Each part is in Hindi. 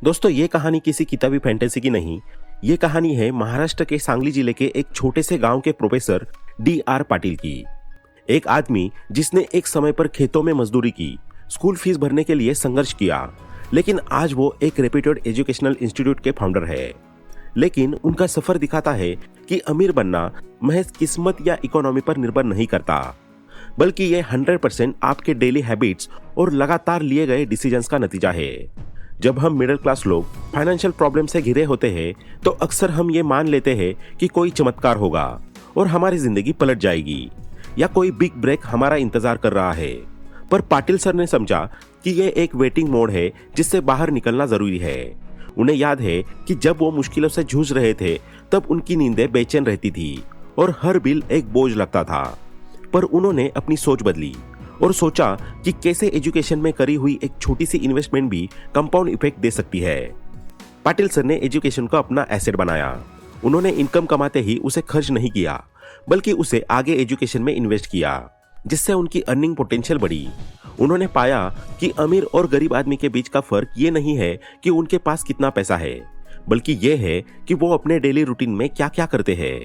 दोस्तों, ये कहानी किसी किताबी फैंटेसी की नहीं। ये कहानी है महाराष्ट्र के सांगली जिले के एक छोटे से गांव के प्रोफेसर D.R. पाटिल की। एक आदमी जिसने एक समय पर खेतों में मजदूरी की, स्कूल फीस भरने के लिए संघर्ष किया, लेकिन आज वो एक रेप्यूटेड एजुकेशनल इंस्टीट्यूट के फाउंडर है। लेकिन उनका सफर दिखाता है कि अमीर बनना महज किस्मत या इकोनॉमी पर निर्भर नहीं करता, बल्कि ये 100% आपके डेली हैबिट्स और लगातार लिए गए डिसीजंस का नतीजा है। जब हम मिडिल क्लास लोग फाइनेंशियल प्रॉब्लम से घिरे होते हैं तो अक्सर हम ये मान लेते हैं कि कोई चमत्कार होगा और हमारी जिंदगी पलट जाएगी या कोई बिग ब्रेक हमारा इंतजार कर रहा है। पर पाटिल सर ने समझा कि ये एक वेटिंग मोड है जिससे बाहर निकलना जरूरी है। उन्हें याद है कि जब वो मुश्किलों से जूझ रहे थे तब उनकी नींदें बेचैन रहती थी और हर बिल एक बोझ लगता था। पर उन्होंने अपनी सोच बदली और सोचा कि कैसे एजुकेशन में करी हुई एक छोटी सी इन्वेस्टमेंट भी कंपाउंड इफेक्ट दे सकती है। पाटिल सर ने एजुकेशन को अपना एसेट बनाया। उन्होंने इनकम कमाते ही उसे खर्च नहीं किया, बल्कि उसे आगे एजुकेशन में इन्वेस्ट किया, जिससे उनकी अर्निंग पोटेंशियल बढ़ी। उन्होंने पाया कि अमीर और गरीब आदमी के बीच का फर्क ये नहीं है कि उनके पास कितना पैसा है, बल्कि ये है कि वो अपने डेली रूटीन में क्या क्या करते हैं।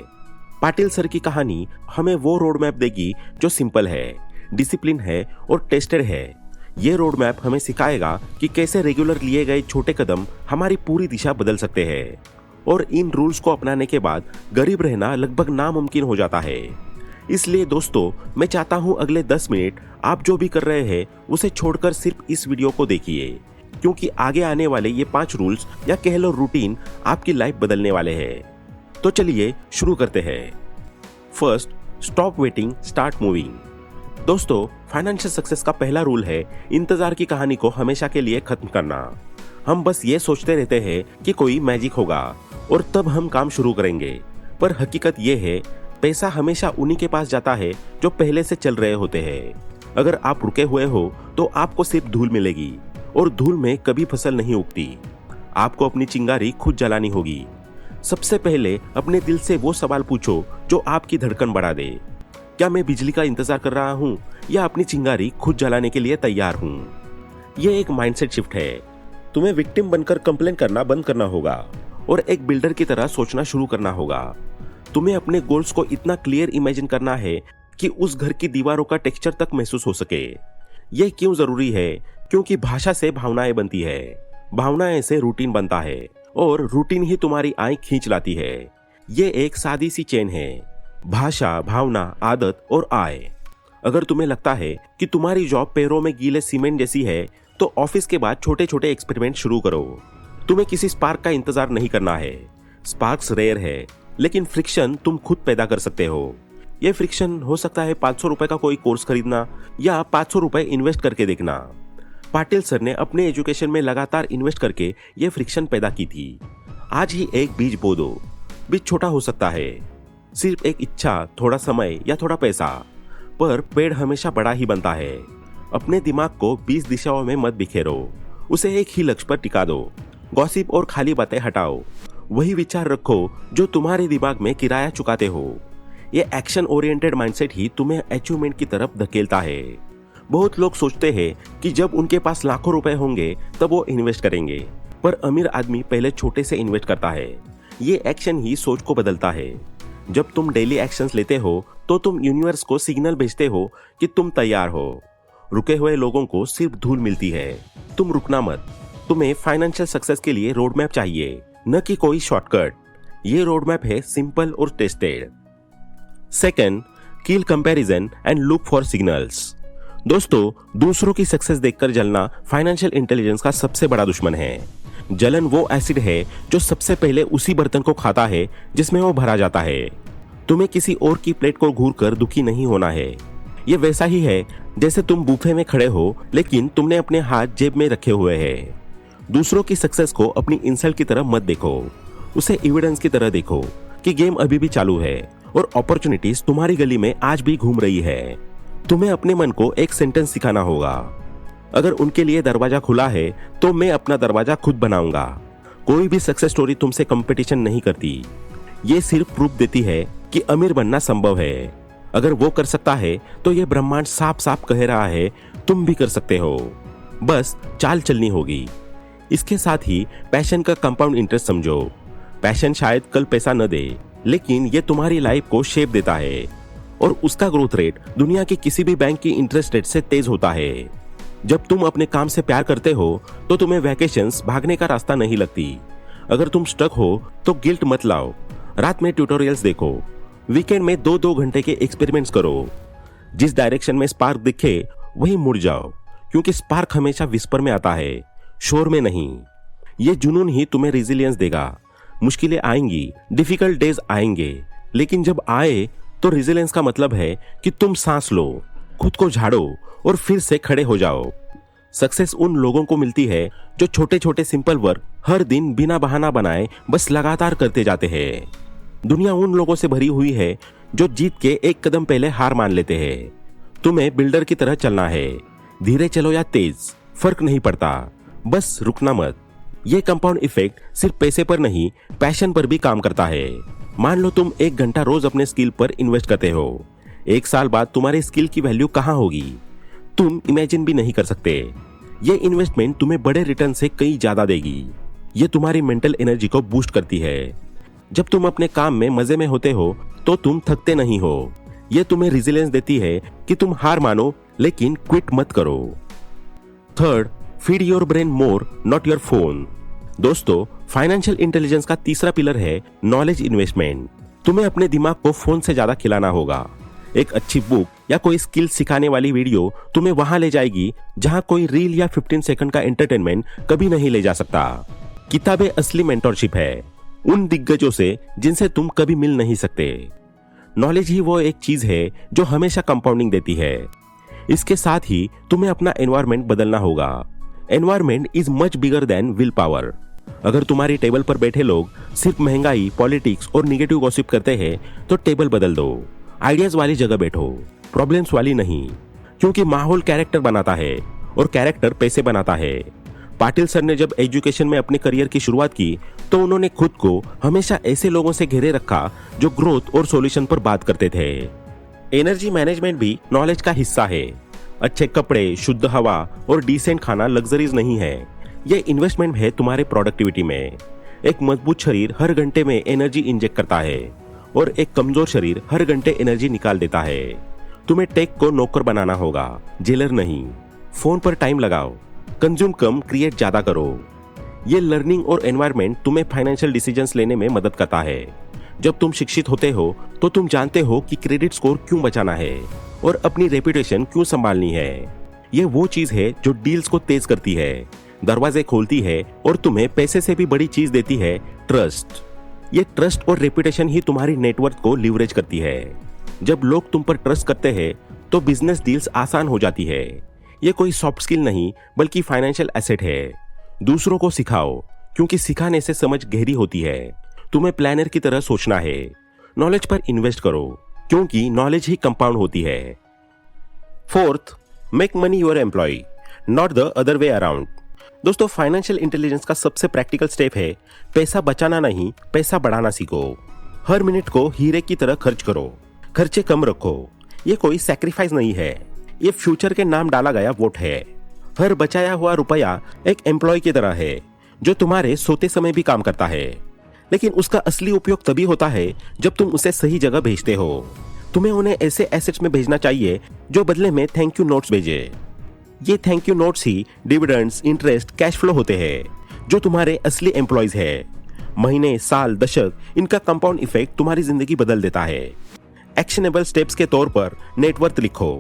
पाटिल सर की कहानी हमें वो रोड मैप देगी जो सिंपल है, डिसिप्लिन है और टेस्टेड है। ये रोड मैप हमें सिखाएगा कि कैसे रेगुलर लिए गए छोटे कदम हमारी पूरी दिशा बदल सकते हैं, और इन रूल्स को अपनाने के बाद गरीब रहना लगभग नामुमकिन हो जाता है। इसलिए दोस्तों, मैं चाहता हूं अगले 10 मिनट आप जो भी कर रहे हैं उसे छोड़कर सिर्फ इस वीडियो को देखिए, क्योंकि आगे आने वाले ये 5 रूल्स या कह लो रूटीन आपकी लाइफ बदलने वाले हैं। तो चलिए शुरू करते हैं। First, stop waiting, start moving. दोस्तों, फाइनेंशियल सक्सेस का पहला रूल है इंतजार की कहानी को हमेशा के लिए खत्म करना। हम बस ये सोचते रहते हैं कि कोई मैजिक होगा और तब हम काम शुरू करेंगे, पर हकीकत ये है पैसा हमेशा उन्हीं के पास जाता है जो पहले से चल रहे होते हैं। अगर आप रुके हुए हो तो आपको सिर्फ धूल मिलेगी, और धूल में कभी फसल नहीं उगती। आपको अपनी चिंगारी खुद जलानी होगी। सबसे पहले अपने दिल से वो सवाल पूछो जो आपकी धड़कन बढ़ा दे। क्या मैं बिजली का इंतजार कर रहा हूँ या अपनी चिंगारी खुद जलाने के लिए तैयार हूँ? ये एक माइंडसेट शिफ्ट है। तुम्हें विक्टिम बनकर कंप्लेन करना बंद करना होगा और एक बिल्डर की तरह सोचना शुरू करना होगा। तुम्हें अपने गोल्स को इतना क्लियर इमेजिन करना है कि उस घर की दीवारों का टेक्सचर तक महसूस हो सके। यह क्यों जरूरी है? क्योंकि भाषा से भावनाएं बनती है, भावनाएं से रूटीन बनता है, और रूटीन ही तुम्हारी आंख खींच लाती है। ये एक सादी सी चेन है, भाषा, भावना, आदत और आय। अगर तुम्हें लगता है कि तुम्हारी जॉब पैरों में गीले सीमेंट जैसी है, तो ऑफिस के बाद छोटे छोटे एक्सपेरिमेंट शुरू करो। तुम्हें किसी स्पार्क का इंतजार नहीं करना है। स्पार्क्स रेयर है, लेकिन फ्रिक्शन तुम खुद पैदा कर सकते हो। यह फ्रिक्शन हो सकता है 500 रुपए का कोई कोर्स खरीदना या 500 रुपए इन्वेस्ट करके देखना। पाटिल सर ने अपने एजुकेशन में लगातार इन्वेस्ट करके यह फ्रिक्शन पैदा की थी। आज ही एक बीज बो दो। बीज छोटा हो सकता है, सिर्फ एक इच्छा, थोड़ा समय या थोड़ा पैसा, पर पेड़ हमेशा बड़ा ही बनता है। अपने दिमाग को 20 दिशाओं में मत बिखेरो, उसे एक ही लक्ष्य पर टिका दो। गॉसिप और खाली बातें हटाओ, वही विचार रखो जो तुम्हारे दिमाग में किराया चुकाते हो। ये एक्शन ओरिएंटेड माइंडसेट ही तुम्हें अचीवमेंट की तरफ धकेलता है। बहुत लोग सोचते हैं कि जब उनके पास लाखों रुपए होंगे तब वो इन्वेस्ट करेंगे, पर अमीर आदमी पहले छोटे से इन्वेस्ट करता है। ये एक्शन ही सोच को बदलता है। जब तुम डेली एक्शंस लेते हो तो तुम यूनिवर्स को सिग्नल भेजते हो कि तुम तैयार हो। रुके हुए लोगों को सिर्फ धूल मिलती है, तुम रुकना मत। तुम्हें फाइनेंशियल सक्सेस के लिए रोड मैप चाहिए, न कि कोई शॉर्टकट। ये रोड मैप है सिंपल और tested. Second, kill comparison and look for signals. दोस्तों, दूसरों की सक्सेस देखकर जलना फाइनेंशियल इंटेलिजेंस का सबसे बड़ा दुश्मन है। जलन वो एसिड है जो सबसे पहले उसी बर्तन को खाता है जिसमें वो भरा जाता है। तुम्हें किसी और की प्लेट को घूरकर दुखी नहीं होना है। ये वैसा ही है जैसे तुम बुफे में खड़े हो लेकिन तुमने अपने हाथ जेब में रखे हुए हैं। दूसरों की सक्सेस को अपनी इंसल्ट की तरह मत देखो, उसे एविडेंस की तरह देखो कि गेम अभी भी चालू है और अपॉर्चुनिटीज तुम्हारी गली में आज भी घूम रही है। तुम्हें अपने मन को एक सेंटेंस सिखाना होगा, अगर उनके लिए दरवाजा खुला है तो मैं अपना दरवाजा खुद बनाऊंगा। कोई भी सक्सेस स्टोरी तुमसे कंपटीशन नहीं करती। ये सिर्फ प्रूफ देती है कि अमीर बनना संभव है। अगर वो कर सकता है तो ये ब्रह्मांड साफ साफ कह रहा है तुम भी कर सकते हो। बस चाल चलनी होगी। इसके साथ ही पैशन का कंपाउंड इंटरेस्ट समझो। पैशन शायद कल पैसा न दे, लेकिन ये तुम्हारी लाइफ को शेप देता है और उसका ग्रोथ रेट दुनिया के किसी भी बैंक की इंटरेस्ट रेट से तेज होता है। जब तुम अपने काम से प्यार करते हो तो तुम्हें वैकेशंस भागने का रास्ता नहीं लगती। अगर तुम स्टक हो तो गिल्ट मत लाओ, रात में ट्यूटोरियल्स देखो, वीकेंड में 2-2 घंटे के एक्सपेरिमेंट्स करो। जिस डायरेक्शन में स्पार्क दिखे वही मुड़ जाओ, क्योंकि स्पार्क हमेशा विस्पर में आता है, शोर में नहीं। ये जुनून ही तुम्हें रेजिलियंस देगा। मुश्किलें आएंगी, डिफिकल्ट डेज आएंगे, लेकिन जब आए तो रेजिलियंस का मतलब है कि तुम सांस लो, खुद को झाड़ो और फिर से खड़े हो जाओ। सक्सेस उन लोगों को मिलती है जो छोटे छोटे सिंपल वर्क हर दिन बिना बहाना बनाए बस लगातार करते जाते हैं। दुनिया उन लोगों से भरी हुई है जो जीत के एक कदम पहले हार मान लेते हैं। तुम्हें बिल्डर की तरह चलना है, धीरे चलो या तेज, फर्क नहीं पड़ता, बस रुकना मत। ये कंपाउंड इफेक्ट सिर्फ पैसे पर नहीं, पैशन पर भी काम करता है। मान लो तुम 1 घंटा रोज अपने स्किल पर इन्वेस्ट करते हो, 1 साल बाद तुम्हारे स्किल की वैल्यू कहाँ होगी तुम इमेजिन भी नहीं कर सकते। ये इन्वेस्टमेंट तुम्हें बड़े रिटर्न से कई ज्यादा देगी। ये तुम्हारी मेंटल एनर्जी को बूस्ट करती है। जब तुम अपने काम में मजे में होते हो तो तुम थकते नहीं हो। ये तुम्हें रेजिलियंस देती है कि तुम हार मानो लेकिन क्विट मत करो। Third, feed your brain more, not your phone. दोस्तों, फाइनेंशियल इंटेलिजेंस का तीसरा पिलर है नॉलेज इन्वेस्टमेंट। तुम्हें अपने दिमाग को फोन से ज्यादा खिलाना होगा। एक अच्छी बुक या कोई स्किल सिखाने वाली वीडियो तुम्हें वहां ले जाएगी जहां कोई रील या 15 सेकंड का एंटरटेनमेंट कभी नहीं ले जा सकता। किताबें असली मेंटरशिप है, उन दिग्गजों से जिनसे तुम कभी मिल नहीं सकते। नॉलेज ही वो एक चीज है जो हमेशा कंपाउंडिंग देती है। इसके साथ ही तुम्हें अपना एनवायरनमेंट बदलना होगा। Environment is much bigger than will power. अगर तुम्हारी टेबल पर बैठे लोग सिर्फ महंगाई, पॉलिटिक्स और निगेटिव गॉसिप करते हैं तो टेबल बदल दो। आइडियाज वाली जगह बैठो, प्रॉब्लम्स वाली नहीं, क्योंकि माहौल कैरेक्टर बनाता है और कैरेक्टर पैसे बनाता है। पाटिल सर ने जब एजुकेशन में अपने करियर की शुरुआत की तो उन्होंने खुद को हमेशा ऐसे लोगों से घेरे रखा जो ग्रोथ और सॉल्यूशन पर बात करते थे। एनर्जी मैनेजमेंट भी नॉलेज का हिस्सा है। अच्छे कपड़े, शुद्ध हवा और डिसेंट खाना लग्जरीज नहीं है, ये इन्वेस्टमेंट है तुम्हारे प्रोडक्टिविटी में। एक मजबूत शरीर हर घंटे में एनर्जी इंजेक्ट करता है और एक कमजोर शरीर हर घंटे एनर्जी निकाल देता है। तुम्हें टेक को नौकर बनाना होगा, जेलर नहीं। फोन पर टाइम लगाओ, कंज्यूम कम, क्रिएट ज्यादा करो। ये लर्निंग और एनवायरनमेंट तुम्हें फाइनेंशियल डिसीजंस लेने में मदद करता है। जब तुम शिक्षित होते हो तो तुम जानते हो कि क्रेडिट स्कोर क्यों बचाना है और अपनी रेपुटेशन क्यों संभालनी है। ये वो चीज है जो डील्स को तेज करती है, दरवाजे खोलती है और तुम्हें पैसे से भी बड़ी चीज देती है, ट्रस्ट। ये ट्रस्ट और रेपुटेशन ही तुम्हारी नेटवर्थ को लिवरेज करती है। जब लोग तुम पर ट्रस्ट करते हैं तो बिजनेस डील्स आसान हो जाती है। ये कोई सॉफ्ट स्किल नहीं बल्कि फाइनेंशियल एसेट है। दूसरों को सिखाओ, क्योंकि सिखाने से समझ गहरी होती है। तुम्हें प्लानर की तरह सोचना है। नॉलेज पर इन्वेस्ट करो, क्योंकि नॉलेज ही कंपाउंड होती है। Fourth, make money your employ, not the other way around. दोस्तों, फाइनेंशियल इंटेलिजेंस का सबसे प्रैक्टिकल स्टेप है पैसा बचाना नहीं, पैसा बढ़ाना सीखो। हर मिनट को हीरे की तरह खर्च करो, खर्चे कम रखो। ये कोई सैक्रिफाइस नहीं है, ये फ्यूचर के नाम डाला गया वोट है। हर बचाया हुआ रुपया एक एम्प्लॉय की तरह है जो तुम्हारे सोते समय भी काम करता है, लेकिन उसका असली उपयोग तभी होता है जब तुम उसे सही जगह भेजते हो। तुम्हें उन्हें ऐसे एसेट्स में भेजना चाहिए जो बदले में थैंक यू नोट्स भेजे। ये thank you notes he dividends, interest, cash flow होते हैं जो तुम्हारे असली एम्प्लॉयज है। महीने, साल, दशक, इनका कंपाउंड इफेक्ट तुम्हारी जिंदगी बदल देता है। एक्शनेबल स्टेप्स के तौर पर नेटवर्थ लिखो।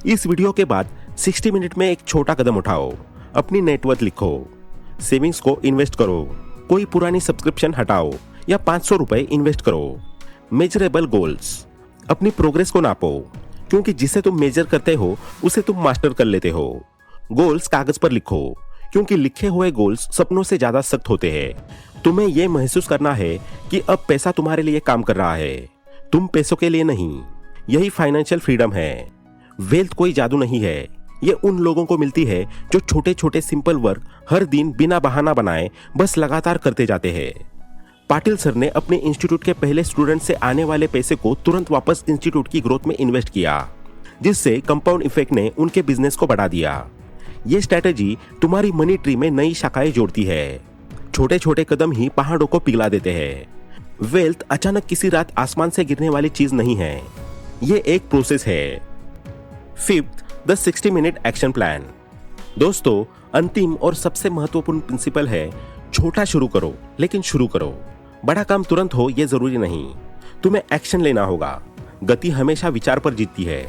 इस वीडियो के बाद 60 मिनट में एक छोटा कदम उठाओ, अपनी नेटवर्थ लिखो। सेविंग्स को इन्वेस्ट करो, कोई पुरानी सब्सक्रिप्शन हटाओ या 500 रुपए इन्वेस्ट करो। मेजरेबल गोल्स, अपनी प्रोग्रेस को नापो, क्योंकि जिसे तुम मेजर करते हो उसे तुम मास्टर कर लेते हो। गोल्स कागज पर लिखो, क्योंकि लिखे हुए गोल्स सपनों से ज्यादा सख्त होते हैं। तुम्हें यह महसूस करना है कि अब पैसा तुम्हारे लिए काम कर रहा है, तुम पैसों के लिए नहीं। यही फाइनेंशियल फ्रीडम है। वेल्थ कोई जादू नहीं है, ये उन लोगों को मिलती है जो छोटे छोटे सिंपल वर्क हर दिन बिना बहाना बनाए बस लगातार करते जाते हैं। पाटिल सर ने अपने इंस्टीट्यूट के पहले स्टूडेंट से आने वाले पैसे को तुरंत वापस इंस्टीट्यूट की ग्रोथ में इन्वेस्ट किया, जिससे कंपाउंड इफेक्ट ने उनके बिजनेस को बढ़ा दिया। ये स्ट्रैटेजी तुम्हारी मनी ट्री में नई शाखाएं जोड़ती है। छोटे छोटे कदम ही पहाड़ों को पिघला देते हैं। वेल्थ अचानक किसी रात आसमान से गिरने वाली चीज नहीं है, ये एक प्रोसेस है। Fifth, the 60 minute action plan. दोस्तों, अंतिम और सबसे महत्वपूर्ण प्रिंसिपल है, छोटा शुरू करो लेकिन शुरू करो। बड़ा काम तुरंत हो ये जरूरी नहीं, तुम्हें एक्शन लेना होगा। गति हमेशा विचार पर जीतती है।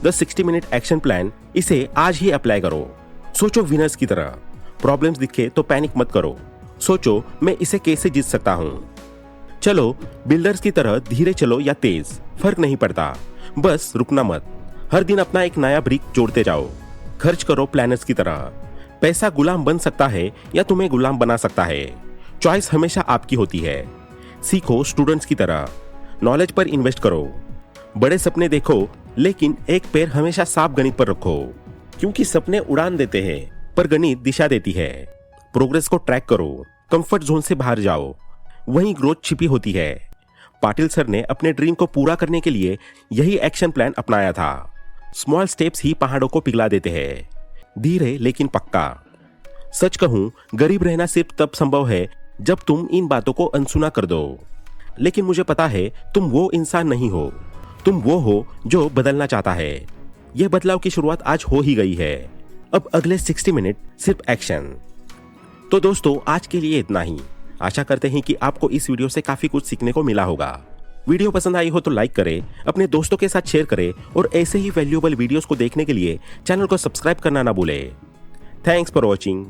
द 60 मिनट एक्शन प्लान, इसे आज ही अप्लाई करो। सोचो विनर्स की तरह। प्रॉब्लम्स दिखे तो पैनिक मत करो, सोचो मैं इसे कैसे जीत सकता हूं। चलो बिल्डर्स की तरह धीरे चलो या तेज, फर्क नहीं पड़ता, बस रुकना मत। हर दिन अपना एक नया ब्रिक जोड़ते जाओ। खर्च करो प्लानर्स की तरह। पैसा गुलाम बन सकता है या तुम्हें गुलाम बना सकता है, चॉइस हमेशा आपकी होती है। सीखो स्टूडेंट्स की तरह, नॉलेज पर इन्वेस्ट करो। बड़े सपने देखो लेकिन एक पैर हमेशा साफ गणित पर रखो, क्योंकि सपने उड़ान देते हैं पर गणित दिशा देती है। प्रोग्रेस को ट्रैक करो, कंफर्ट जोन से बाहर जाओ, वहीं ग्रोथ छिपी होती है। पाटिल सर ने अपने ड्रीम को पूरा करने के लिए यही एक्शन प्लान अपनाया था। स्मॉल स्टेप्स ही पहाड़ों को पिघला देते हैं, धीरे लेकिन पक्का। सच कहूं, गरीब रहना सिर्फ तब संभव है जब तुम इन बातों को अनसुना कर दो। लेकिन मुझे पता है तुम वो इंसान नहीं हो, तुम वो हो जो बदलना चाहता है। यह बदलाव की शुरुआत आज हो ही गई है। अब अगले 60 मिनट सिर्फ एक्शन। तो दोस्तों, आज के लिए इतना ही। आशा करते हैं कि आपको इस वीडियो से काफी कुछ सीखने को मिला होगा। वीडियो पसंद आई हो तो लाइक करें, अपने दोस्तों के साथ शेयर करें और ऐसे ही वैल्यूएबल वीडियोस को देखने के लिए चैनल को सब्सक्राइब करना ना भूलें। Thanks for watching.